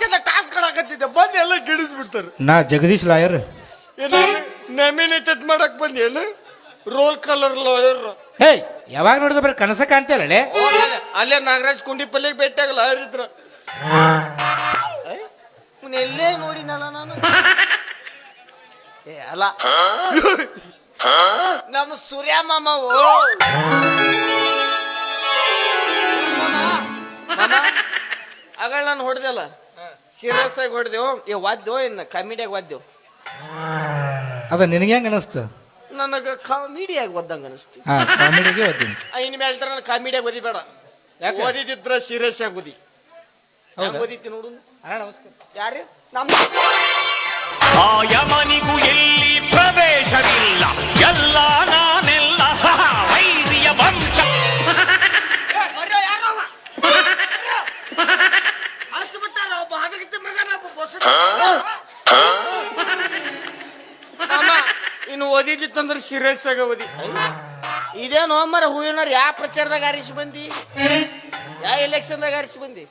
ಚಂದ ಟಾಸ್ಕ್ ಕೊಡಕತ್ತಿದ್ದೆ ಬಂದು ಎಲ್ಲ ಗಿಡಿಸ್ಬಿಡ್ತಾರೆ. ನಾ ಜಗದೀಶ್ ಲಾಯರ್. ಏನು ನಾಮಿನೇಟೆಡ್ ಮಾಡಕ್ ಬಂದಿ ಏನು? Roll colour lawyer. ಹೇ ಯಾವಾಗ ನೋಡಿದ ಬರೀ ಕನಸ ಕಾಣ್ತಿಯಲ್ಲೇ. ಅಲ್ಲೇ ನಾಗರಾಜ್ ಕುಂಡಿಪಲ್ಲಿಗೆ ಭೇಟಿಯಾಗ ಲಾಯರ್ ಇದ್ರ. ಎಲ್ಲೇ ನೋಡಿನಲ್ಲ ನಾನು. ಏ ಅಲ್ಲ ನಮ್ಮ ಸೂರ್ಯ ಮಾಮ ಆಗಳ ನಾನು ಹೊಡೆದಲ್ಲ ಸೀರಿಯಸ್ ಆಗಿ ಹೊಡೆದೇವು. ವಾದ್ಯೋ ಇನ್ನು ಕಾಮಿಡಿಯಾಗಿ ವಾದ್ಯವು. ಅದ ನಿನಗೆ ಹೆಂಗ ಅನಸ್ತ? ನನಗ ಕಾಮಿಡಿಯಾಗಿ ಓದಂಗ ಅನಿಸ್ತಿ. ಕಾಮಿಡಿಗೆ ಓದ್ತೀನಿ. ಇನ್ ಹೇಳ್ತಾರ ನಾನು ಕಾಮಿಡಿಯಾಗಿ ಓದಿಬೇಡ. ಓದಿದ್ರ ಸೀರಿಯಸ್ ಆಗಿ ಓದಿ. ಓದಿತಿ ನೋಡು. ನಮಸ್ಕಾರ. ಯಾರು? ನಮ್ಮ ಆ ಯಮನಿಗೂ ಎಲ್ಲಿ ಪ್ರವೇಶವಿಲ್ಲ, ಎಲ್ಲ ನಾನೆಲ್ಲ ವೈರಿಯ ವಂಶ. ಇನ್ನು ಓದಿದ್ದಿತ್ತಂದ್ರೆ ಸೀರಿಯಸ್ ಆಗ ಓದಿ. ಇದೇನೋ ಮರ ಹೂವಿನವ್ರು ಯಾವ ಪ್ರಚಾರದಾಗ ಆರಿಸಿ ಬಂದಿ? ಯಾವ ಎಲೆಕ್ಷನ್ದಾಗ ಆರಿಸಿ ಬಂದಿ?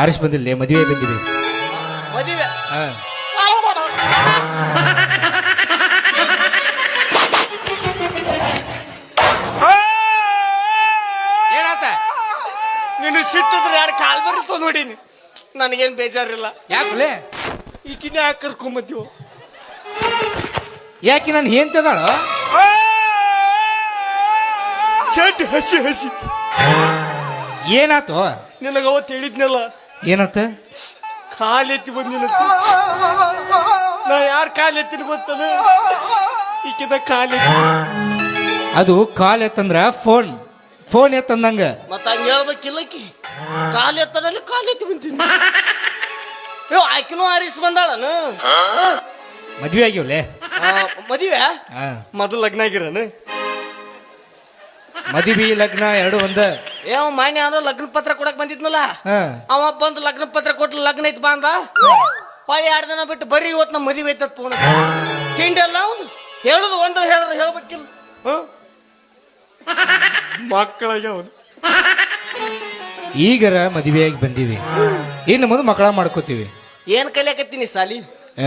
ಆರಿಸಿ ಬಂದಿಲ್ಲ, ಮದುವೆ ಬಂದಿವಿ. ಮದುವೆ ಏನಾತ? ನೀನು ಸಿಟ್ಟಿದ್ರೆ ಯಾರು ಕಾಲ್ ಬರುತ್ತೋ ನೋಡಿನಿ. ನನಗೇನು ಬೇಜಾರಿಲ್ಲ. ಯಾಕಲೇ ಈಗಿನ ಯಾಕೆ ಕರ್ಕೊಂಬಂದಿವು? ಯಾಕೆ ನಾನು ಏನ್ತದಾಳ ಚಡ್ ಹಸಿ ಹಸಿ. ಏನಾತು? ನಿನಗ ಅವತ್ತು ಹೇಳಿದ್ನಲ್ಲ ಏನಾತ? ಕಾಲೆತ್ತಿ ಬಂದಿನ. ನಾ ಯಾರು ಕಾಲೆತ್ತಿನ ಗೊತ್ತದ? ಈಕಿದ ಕಾಲೆತ್ತಿ. ಅದು ಕಾಲ್ ಎತ್ತಂದ್ರ ಫೋನ್ ಎತ್ತಂದಂಗ. ಮತ್ತ ಹಂಗ ಹೇಳ್ಬೇಕಿಲ್ಲಕಿ. ಕಾಲೆತ್ತನಲ್ಲಿ ಕಾಲೆತ್ತಿ ಬಂತೀನಿ. ಆಕಿನೂ ಆರಿಸ್ ಬಂದಾಳನು. ಮದ್ವೆ ಆಗಿವ್ಲೆ. ಮದುವೆ ಮೊದಲು ಲಗ್ನ ಆಗಿರನು? ಮದುವೆ ಲಗ್ನ ಎರಡು ಒಂದ. ಮಾನ್ಯ ಅವನು ಲಗ್ನ ಪತ್ರ ಕೊಡಕ್ ಬಂದಿದ್ನಲ್ಲ, ಅವ ಬಂದು ಲಗ್ನ ಪತ್ರ ಕೊಟ್ಟು ಲಗ್ನ ಐತ್ ಬಂದ. ಹೊಳ್ಳಿ 2 ದಿನ ಬಿಟ್ಟು ಬರೀ ಇವತ್ತು ನಮ್ಮ ಮದುವೆ ಐತತ್ ಫೋನ್ ಹಿಂಡಲ್ಲ. ಅವನು ಹೇಳುದು ಒಂದು ಹೇಳ್ಬೇಕಿಲ್ಲ. ಮಕ್ಕಳಿಗೆ ಅವನು ಈಗರ ಮದುವೆಯಾಗಿ ಬಂದೀವಿ, ಇನ್ನು ಮುಂದೆ ಮಕ್ಕಳ ಮಾಡ್ಕೋತೀವಿ. ಏನ್ ಕಲಿಯಾಕತ್ತೀನಿ ಸಾಲಿ?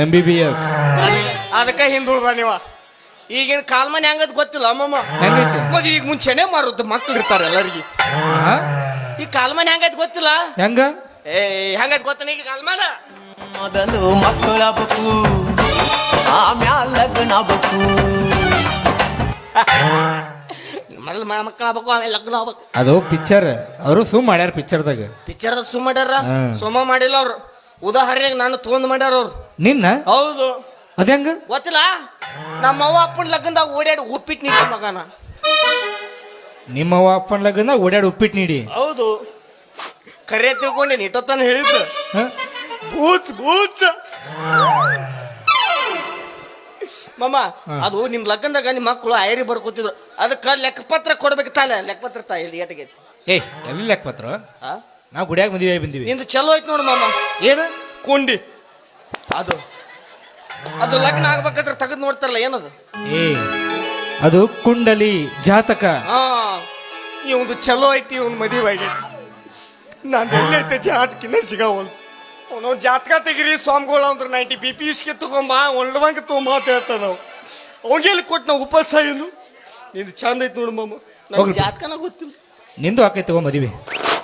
MBBS. ಅದಕ್ಕ ಹಿಂದುಳ್ದ ನೀವ. ಈಗಿನ ಕಾಲ್ಮನೆ ಹೆಂಗದ್ ಗೊತ್ತಿಲ್ಲ ಅಮ್ಮಮ್ಮ. ಮದ್ವೆ ಈಗ ಮುಂಚೆನೆ ಮಾರುತ್ತ ಮಕ್ಳು ಇರ್ತಾರ ಎಲ್ಲರಿಗೆ. ಈ ಕಾಲ್ಮನೆ ಹೆಂಗೈತ್ ಗೊತ್ತಿಲ್ಲ? ಹೆಂಗ ಹೆಂಗೈತ್ ಗೊತ್ತಾನ ಈಗ ಕಾಲ್ಮಾನ? ಮೊದಲು ಮಕ್ಕಳಾಗಬೇಕು, ಆಮ್ಯಾಲ ಲಗ್ನ ಆಗ್ಬೇಕು. ಮೊದಲು ಮಕ್ಕಳಾಗಬೇಕು, ಆಮೇಲೆ ಲಗ್ನ ಆಗ್ಬೇಕು. ಅದು ಪಿಕ್ಚರ್. ಅವರು ಸುಮ್ ಮಾಡ್ಯಾರ ಪಿಕ್ಚರ್ದಾಗ. ಪಿಕ್ಚರ್ದಾಗ ಸುಮ್ ಮಾಡ್ಯಾರ, ಸುಮ್ಮ ಮಾಡಿಲ್ಲ ಅವ್ರು. ಉದಾಹರಣೆಗೆ ನಾನು ತೊಂದ್ ಮಾಡ್ಯಾರ ಅವ್ರು. ನಿನ್ನ? ಹೌದು. ಅದಂಗ ಗೊತ್ತಿಲ್ಲ. ನಮ್ಮ ಅವ್ವ ಅಪ್ಪನ ಲಗ್ನದಾಗ ಓಡಾಡಿ ಉಪ್ಪಿಟ್ಟು ನೀಡಿ ಮಗನ. ನಿಮ್ಮವ್ವ ಅಪ್ಪನ ಲಗ್ನ ಓಡಾಡಿ ಉಪ್ಪಿಟ್ಟು ನೀಡಿ? ಹೌದು. ಕರೆ ತಿಳ್ಕೊಂಡೆ ಇಟ್ಟೊತ್ತಾನ ಹೇಳಿದ್ದು. ಬೂಚ್ ಬೂಚ್ ಮಮ್ಮ, ಅದು ನಿಮ್ ಲಗ್ನದಾಗ ನಿಮ್ ಮಕ್ಕಳು ಐರಿ ಬರ್ಕೋತಿದ್ರು. ಅದಕ್ಕ ಲೆಕ್ಕಪತ್ರ ಕೊಡ್ಬೇಕು ತಾಳೆ. ಲೆಕ್ಕಪತ್ರ ತಾಯಿ ಏಟಗೈತಿ? ಎಲ್ಲಿ ಲೆಕ್ಕಪತ್ರ? ನಾವು ಗುಡಿಯಾಗ ಮದುವೆ ಆಗಿ ಬಂದಿವಿ. ನಿಂದು ಚಲೋ ಐತಿ ನೋಡು ಮಾಮ. ಏನು? ಕೊಂಡಿ. ಅದು ಲಗ್ನ ಆಗ್ಬೇಕಾದ್ರೆ ತೆಗೆದು ನೋಡ್ತಾರಲ್ಲ, ಏನದು? ಅದು ಕುಂಡಲಿ ಜಾತಕ. ಇವಂದು ಚಲೋ ಐತಿ, ಇವನ್ ಮದುವೆ ಆಗೈತಿ. ನಾನು ಎಲ್ಲೈತೆ ಜಾತಕಿನ ಸಿಗಾವಲ್. ಅವನು ಜಾತಕ ತೆಗಿರಿ ಸ್ವಾಮಿಗಳು ಅಂದ್ರೆ 90 BP ಇಸ್ಕೆ ತಗೊಂಬ ಒಳ್ಳೆವಂಗ ತಗೊಂಬ ಅಂತ ಹೇಳ್ತಾನ. ನಾವು ಅವಂಗೆಲ್ಲಿ ಕೊಟ್ಟು ನಾವು ಉಪವಾಸ ಏನು? ನಿಂದು ಚಂದ ಐತಿ ನೋಡು ಮಾಮ. ನನ್ ಜಾತಕನ ಗೊತ್ತಿಲ್ಲ. ನಿಂದು ಆಕೈ ತಗೋ ಮದುವೆ.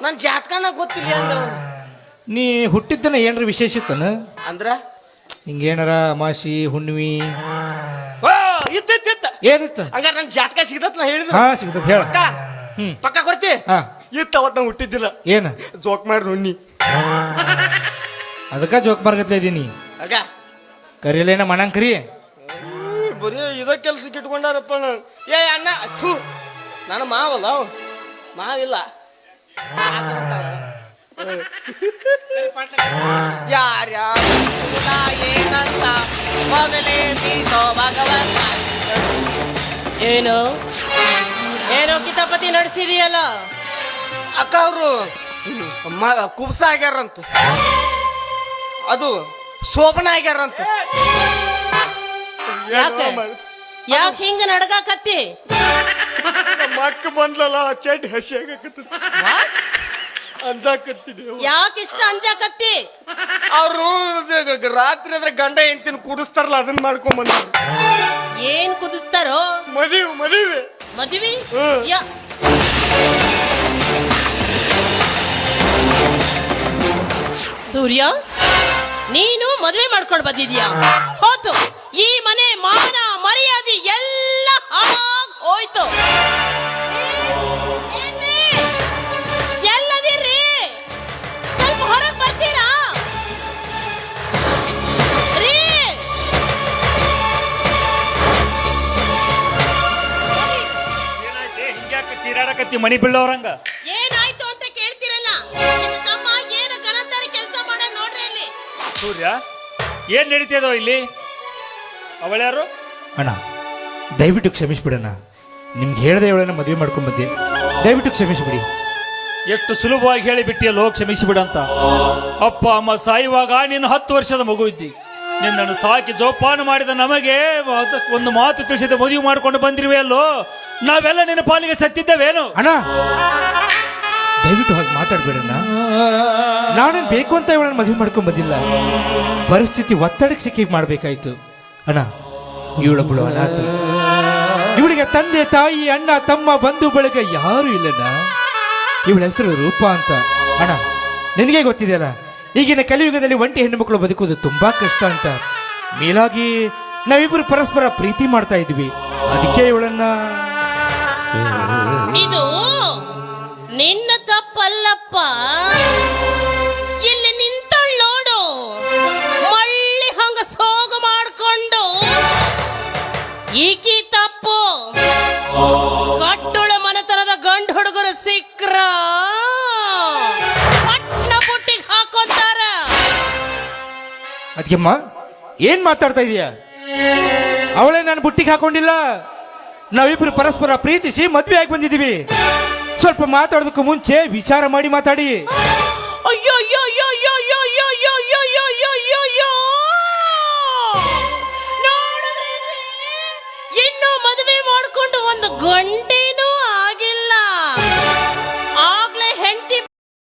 ನನ್ ಜಾತಕನ ಗೊತ್ತಿಲ್ಲ ಅಂದ. ನೀ ಹುಟ್ಟಿದ್ದನ ಏನ್ರ ವಿಶೇಷ ಇತ್ತನ? ಅಂದ್ರ ಹಿಂಗೇನಾರ ಅಮಾಸಿ ಹುಣ್ಣಿಮಿ ಇತ್ತ ಏನಿತ್ತ? ಹಂಗಾರ ನನ್ ಜಾತಕ ಸಿಗತ್ ನಾ ಹೇಳಿದ. ಸಿಗತ ಹೇಳ. ಪಕ್ಕ ಕೊಡ್ತಿ? ಇತ್ತ ಅವತ್ ನಾ ಹುಟ್ಟಿದ್ದಿಲ್ಲ. ಏನ? ಜೋಕ್ಮಾರ್ ನುಣ್ಣಿ. ಅದಕ್ಕ ಜೋಕ್ ಮಾರ್ಗತ್ಲ ಇದೀನಿ. ಆಗ ಕರಿಯಲೇನ ಮಣಂಗ್ ಕರಿ. ಬರೀ ಇದ ಕೆಲ್ಸಕ್ಕೆ ಇಟ್ಕೊಂಡಾರಪ್ಪ. ಏ ಅಣ್ಣ, ನನ್ನ ಮಾವಲ್ಲ, ಮಾವಿಲ್ಲ. ಏನು ಏನೋ ಕಿತಾಪತಿ ನಡೆಸಿದೆಯಲ್ಲ ಅಕ್ಕ. ಅವರು ಕುಬ್ಸ ಆಗ್ಯಾರಂತ, ಅದು ಶೋಭನ ಆಗ್ಯಾರಂತ. ಯಾಕೆ ಹಿಂಗ ನಡ್ಗಾಕತ್ತಿ? ಮಕ್ಕ ಬಂದ್ಲಲ್ಲ ಚಡ್ ಹಸಿ ಆಗಕತ್ತ. ಅಂಜಾಕತ್ತಿದ್ದೇವು. ಯಾಕೆ ಇಷ್ಟ ಅಂಜಾಕತ್ತಿ? ಅವರು ರಾತ್ರಿ ಆದ್ರೆ ಗಂಡ ಹೆಂಡತಿನ ಕುಡಿಸ್ತಾರಲ್ಲ ಅದನ್ನ ಮಾಡ್ಕೊಂಡ್ ಬಂದ್ರು. ಏನ್ ಕುದಿಸ್ತಾರೋ? ಮದುವೆ ಮದುವೆ ಹ್ಮ್. ಸೂರ್ಯ, ನೀನು ಮದುವೆ ಮಾಡ್ಕೊಂಡು ಬಂದಿದ್ಯಾ? ಹೋತು, ಈ ಮನೆ ಮಾನ ಮರ್ಯಾದೆ ಎಲ್ಲ ಹಾಳಾಗ್ ಹೋಯ್ತು. ಎಲ್ಲದಿರ್ರಿ, ಸ್ವಲ್ಪ ಹೊರಗೆ ಬರ್ತೀರಾ ರೀ? ಹಿಂಗ್ಯಾಕೆ ಚೀರಾಡಕತ್ತಿ ಮನಿ ಬೀಳೋರಂಗ? ಏನಾಯ್ತು ಅಂತ ಕೇಳ್ತಿರಲ್ಲ. ನಿನ್ನ ತಮ್ಮ ಏನು ಗಲಂದಾರಿ ಕೆಲಸ ಮಾಡ ನೋಡ್ರಿ ಅಲ್ಲಿ. ಸೂರ್ಯ, ಏನ್ ನಡೀತಿದೋ ಇಲ್ಲಿ? ಅವಳ್ಯಾರು? ಅಣ್ಣ ದಯವಿಟ್ಟು ಕ್ಷಮಿಸ್ಬಿಡಣ್ಣ. ನಿಮ್ಗೆ ಹೇಳ್ದೆ ಅವಳನ್ನ ಮದುವೆ ಮಾಡ್ಕೊಂಡ್ ಬಂದೆ, ದಯವಿಟ್ಟು ಕ್ಷಮಿಸ್ಬಿಡಿ. ಎಷ್ಟು ಸುಲಭವಾಗಿ ಹೇಳಿಬಿಟ್ಟಿಯಲ್ಲೋ ಕ್ಷಮಿಸಿಬಿಡಂತ. ಅಪ್ಪ ಅಮ್ಮ ಸಾಯುವಾಗ ನೀನು 10 ವರ್ಷದ ಮಗು ಇದ್ದಿ. ನಿನ್ನನ್ನು ಸಾಕಿ ಜೋಪಾನ ಮಾಡಿದ ನಮಗೆ ಒಂದು ಮಾತು ತಿಳಿಸಿದ ಮದುವೆ ಮಾಡ್ಕೊಂಡು ಬಂದಿರುವೆ ಅಲ್ಲೋ. ನಾವೆಲ್ಲ ನಿನ್ನ ಪಾಲಿಗೆ ಸತ್ತಿದ್ದೇವೇನು? ಅಣ್ಣ ದಯವಿಟ್ಟು ಹಾಗೆ ಮಾತಾಡ್ಬೇಡಣ್ಣ. ನಾನೇನು ಬೇಕು ಅಂತ ಇವಳನ್ನ ಮದುವೆ ಮಾಡ್ಕೊಂಡ್ ಬಂದಿಲ್ಲ, ಪರಿಸ್ಥಿತಿ ಒತ್ತಡಕ್ಕೆ ಸಿಕ್ಕಿ ಮಾಡ್ಬೇಕಾಯ್ತು. ಅಣ್ಣ ಇವಳೊಬ್ಬಳು ಅನಾಥಿ, ಇವಳಿಗೆ ತಂದೆ ತಾಯಿ ಅಣ್ಣ ತಮ್ಮ ಬಂಧು ಬಳಗ ಯಾರು ಇಲ್ಲಣ್ಣ. ಇವಳ ಹೆಸರು ರೂಪ ಅಂತ. ಅಣ್ಣ ನಿನಗೆ ಗೊತ್ತಿದೆಯಲ್ಲ, ಈಗಿನ ಕಲಿಯುಗದಲ್ಲಿ ಒಂಟಿ ಹೆಣ್ಣು ಮಕ್ಕಳು ಬದುಕೋದು ತುಂಬಾ ಕಷ್ಟ ಅಂತ. ಮೇಲಾಗಿ ನಾವಿಬ್ಬರು ಪರಸ್ಪರ ಪ್ರೀತಿ ಮಾಡ್ತಾ ಇದ್ವಿ, ಅದಕ್ಕೆ ಇವಳನ್ನ. ಇದು ನಿನ್ನ ತಪ್ಪಲ್ಲಪ್ಪ. ಇಲ್ಲಿ ನಿಂತಳ್ ನೋಡು, ಮಳ್ಳಿ ಹಂಗ ಸೋಗು ಮಾಡ್ಕೊಂಡು. ಈಕಿ ತಪ್ಪು. ಕಟ್ಟುಳ ಮನೆತನದ ಗಂಡು ಹುಡುಗರು ಸಿಕ್ರ ಪಟ್ನ ಪುಟ್ಟಿಗೆ ಹಾಕೋತಾರ. ಅದಕ್ಕೆಮ್ಮ ಏನ್ ಮಾತಾಡ್ತಾ ಇದೀಯ? ಅವಳೇ ನಾನು ಬುಟ್ಟಿಗೆ ಹಾಕೊಂಡಿಲ್ಲ. ನಾವಿಬ್ರು ಪರಸ್ಪರ ಪ್ರೀತಿಸಿ ಮದ್ವೆ ಆಗಿ ಬಂದಿದ್ದೀವಿ. ಸ್ವಲ್ಪ ಮಾತಾಡೋದಕ್ಕೂ ಮುಂಚೆ ವಿಚಾರ ಮಾಡಿ ಮಾತಾಡಿ. ಅಯ್ಯೋ ಅಯ್ಯೋ ಅಯ್ಯೋ ಅಯ್ಯೋ ಅಯ್ಯೋ ಅಯ್ಯೋ ಅಯ್ಯೋ ಅಯ್ಯೋ ಅಯ್ಯೋ ಅಯ್ಯೋ ಅಯ್ಯೋ. ನೋಡಿದ್ರೇನ್ರಿ? ಇನ್ನು ಮದುವೆ ಮಾಡ್ಕೊಂಡು ಒಂದು ಗಂಟೆ